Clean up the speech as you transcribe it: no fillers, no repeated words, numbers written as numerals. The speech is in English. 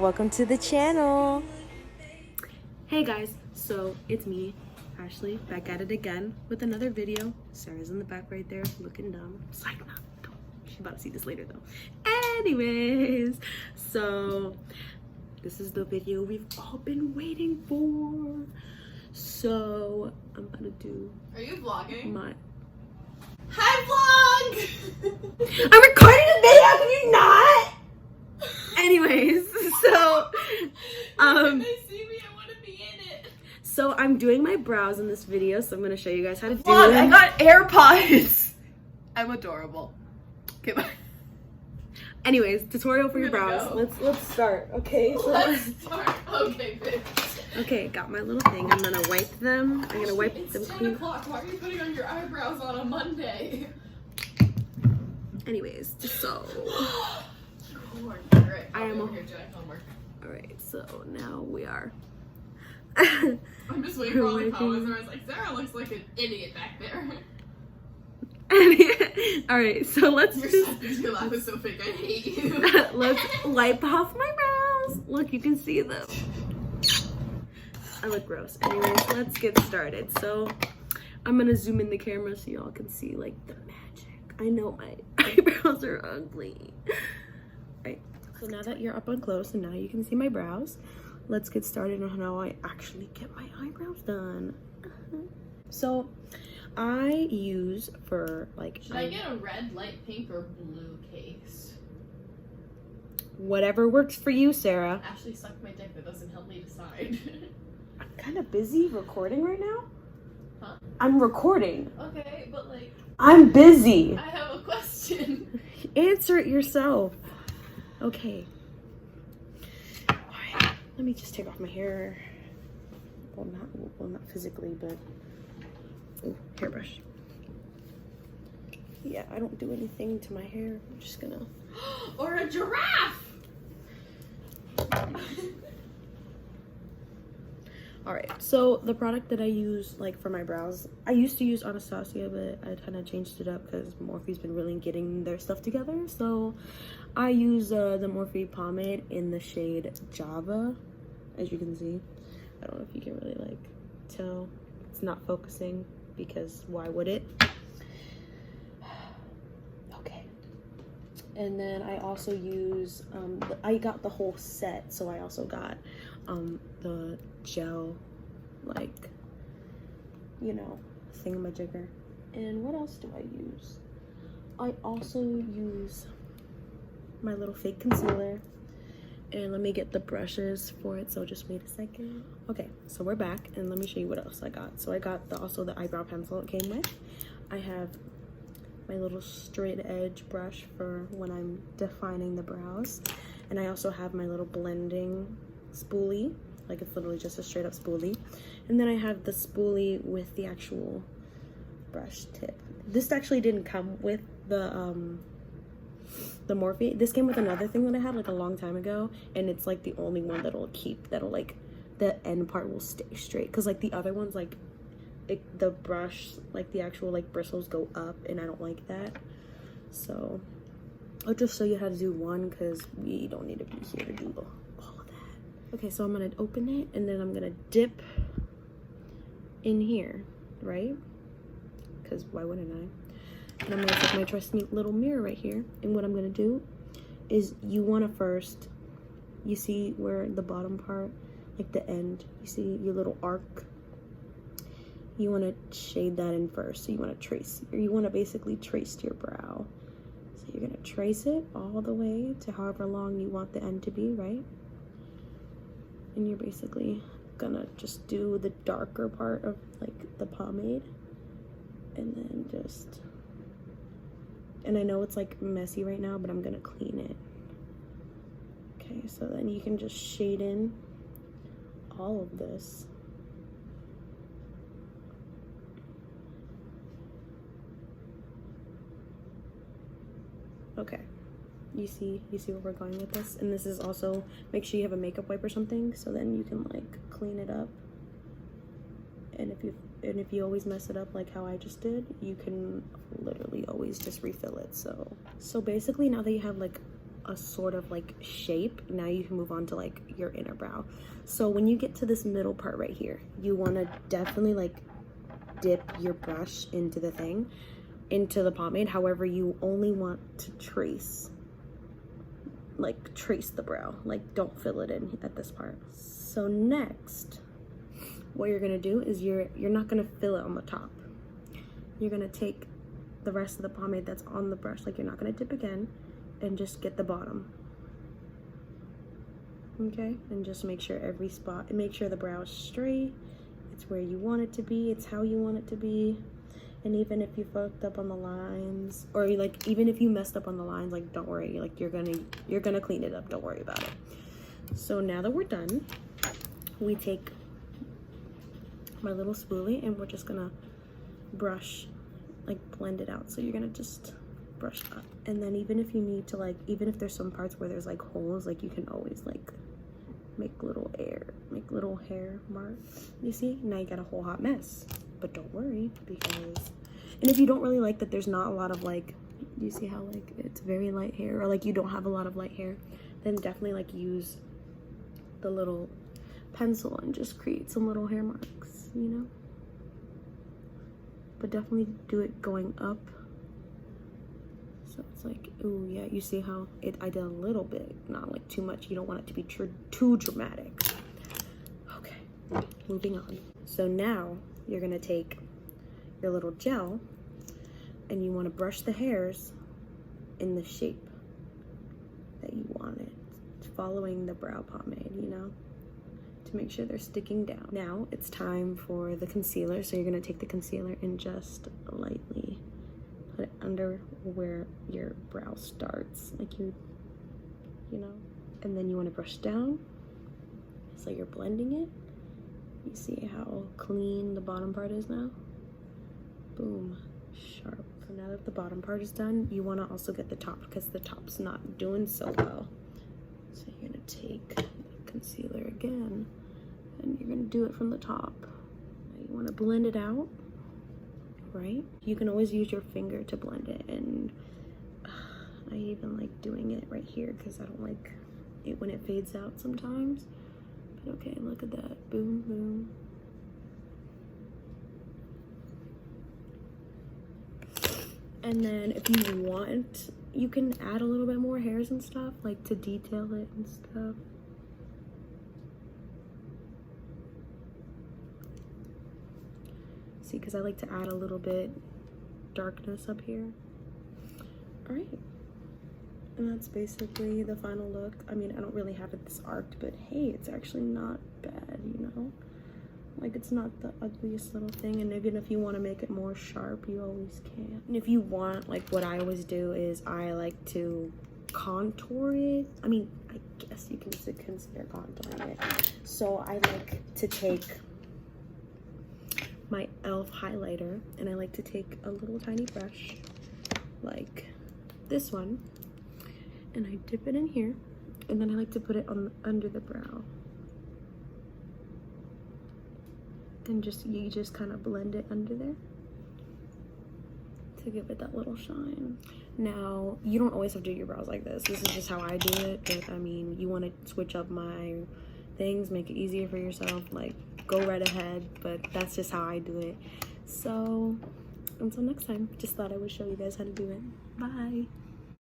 Welcome to the channel. Hey guys, so it's me, Ashley, back at it again with another video. Sarah's in the back right there looking dumb. Psych, not dumb. She's about to see this later though. Anyways, so this is the video we've all been waiting for. So I'm gonna do. Are you vlogging? My. Hi vlog! I'm recording a video. Can you not? Anyways, so Can they see me? I want to be in it. so I'm doing my brows in this video, so I'm gonna show you guys how to do Vlog, them. I got AirPods. I'm adorable. Okay, bye. Anyways, tutorial for your We're gonna brows. go. Let's start. Okay. So Let's start. Okay, bitch. okay, got my little thing. I'm gonna wipe them. I'm gonna wipe It's them 10 clean. o'clock. Why are you putting on your eyebrows on a Monday? Anyways, so Alright, I am over a- here doing homework. all right. So now we are. I'm just waiting for all the Waiting. comments where I was like, Sarah looks like an idiot back there. All right. So let's Your laugh is so fake. I hate you. let's wipe off my brows. Look, you can see them. I look gross. Anyways, let's get started. So I'm gonna zoom in the camera so y'all can see like the magic. I know my eyebrows are ugly. Right. So now that you're up on close and now you can see my brows, let's get started on how I actually get my eyebrows done. So I use for like Should I get a red, light pink, or blue case? whatever works for you, Sarah. Ashley sucked my dick. That doesn't help me decide. I'm kind of busy recording right now. Huh? I'm recording. Okay, but like, I'm busy. I have a question. Answer it yourself. Okay. Alright. Let me just take off my hair. Well, not physically, but ooh, hairbrush. Yeah, I don't do anything to my hair. I'm just gonna. Or a giraffe. Alright, so the product that I use like for my brows, I used to use Anastasia, but I kind of changed it up because Morphe's been really getting their stuff together. So I use the Morphe pomade in the shade Java, as you can see. I don't know if you can really like tell. It's not focusing because why would it? Okay. And then I also use, I got the whole set, so I also got the gel, like, you know, thingamajigger. And what else do I use? I also use my little fake concealer. And let me get the brushes for it, so just wait a second. Okay, so we're back, and let me show you what else I got. So I got also the eyebrow pencil it came with. I have my little straight edge brush for when I'm defining the brows. And I also have my little blending spoolie, like it's literally just a straight up spoolie. And then I have the spoolie with the actual brush tip. This actually didn't come with the Morphe. This came with another thing that I had like a long time ago, and it's like the only one that'll like the end part will stay straight, because like the other ones, like the brush, like the actual like bristles go up, and I don't like that. So I'll just show you how to do one, because we don't need to be here to do all of that. Okay, so I'm gonna open it, and then I'm gonna dip in here, right? Because why wouldn't I? And I'm gonna take my trusty little mirror right here, and what I'm gonna do is, you wanna first, you see where the bottom part, like the end, you see your little arc, you wanna shade that in first. So you wanna trace, or you wanna basically trace your brow. So you're gonna trace it all the way to however long you want the end to be, right? And you're basically gonna just do the darker part of like the pomade, and then just, and I know it's like messy right now, but I'm gonna clean it. Okay, so then you can just shade in all of this. Okay, you see where we're going with this. And this is also, make sure you have a makeup wipe or something, so then you can like clean it up. And if you always mess it up like how I just did, you can literally always just refill it. So basically, now that you have like a sort of like shape. Now you can move on to like your inner brow. So when you get to this middle part right here, you want to definitely like dip your brush into the thing, into the pomade. However, you only want to trace the brow, like don't fill it in at this part. So next, what you're gonna do is you're not gonna fill it on the top. You're gonna take the rest of the pomade that's on the brush, like you're not gonna dip again, and just get the bottom. Okay, and just make sure every spot, and make sure the brow is straight. It's where you want it to be, it's how you want it to be. And even if you fucked up on the lines, or like even if you messed up on the lines, like don't worry, like you're gonna clean it up, don't worry about it. So now that we're done, we take my little spoolie and we're just gonna brush, like blend it out. So you're gonna just brush up, and then even if you need to, like, even if there's some parts where there's like holes, like you can always like make little hair marks. You see, now you got a whole hot mess. But don't worry, because, and if you don't really like that there's not a lot of like, you see how like it's very light hair, or like you don't have a lot of light hair, then definitely like use the little pencil and just create some little hair marks, you know. But definitely do it going up. So it's like, ooh, yeah, you see how I did a little bit, not like too much. You don't want it to be too dramatic. Okay, moving on. So now you're gonna take your little gel and you want to brush the hairs in the shape that you want it, following the brow pomade, you know, to make sure they're sticking down. Now it's time for the concealer. So you're gonna take the concealer and just lightly put it under where your brow starts, like you know, and then you want to brush down so you're blending it. You see how clean the bottom part is now? Boom, sharp. So now that the bottom part is done, you want to also get the top, because the top's not doing so well. So you're gonna take the concealer again and you're gonna do it from the top. Now you want to blend it out, right? You can always use your finger to blend it, and I even like doing it right here because I don't like it when it fades out sometimes. But okay, look at that. Boom, boom. And then if you want, you can add a little bit more hairs and stuff, like to detail it and stuff. See, because I like to add a little bit darkness up here. All right. And that's basically the final look. I mean, I don't really have it this arced, but hey, it's actually not bad, you know? Like, it's not the ugliest little thing, and even if you want to make it more sharp, you always can. And if you want, like, what I always do is I like to contour it. I mean, I guess you can consider contouring it. So I like to take my e.l.f. highlighter, and I like to take a little tiny brush, like this one, and I dip it in here, and then I like to put it on under the brow. And you just kind of blend it under there to give it that little shine. Now, you don't always have to do your brows like this. This is just how I do it, but I mean, you want to switch up my things, make it easier for yourself, like go right ahead, but that's just how I do it. So until next time, just thought I would show you guys how to do it. Bye.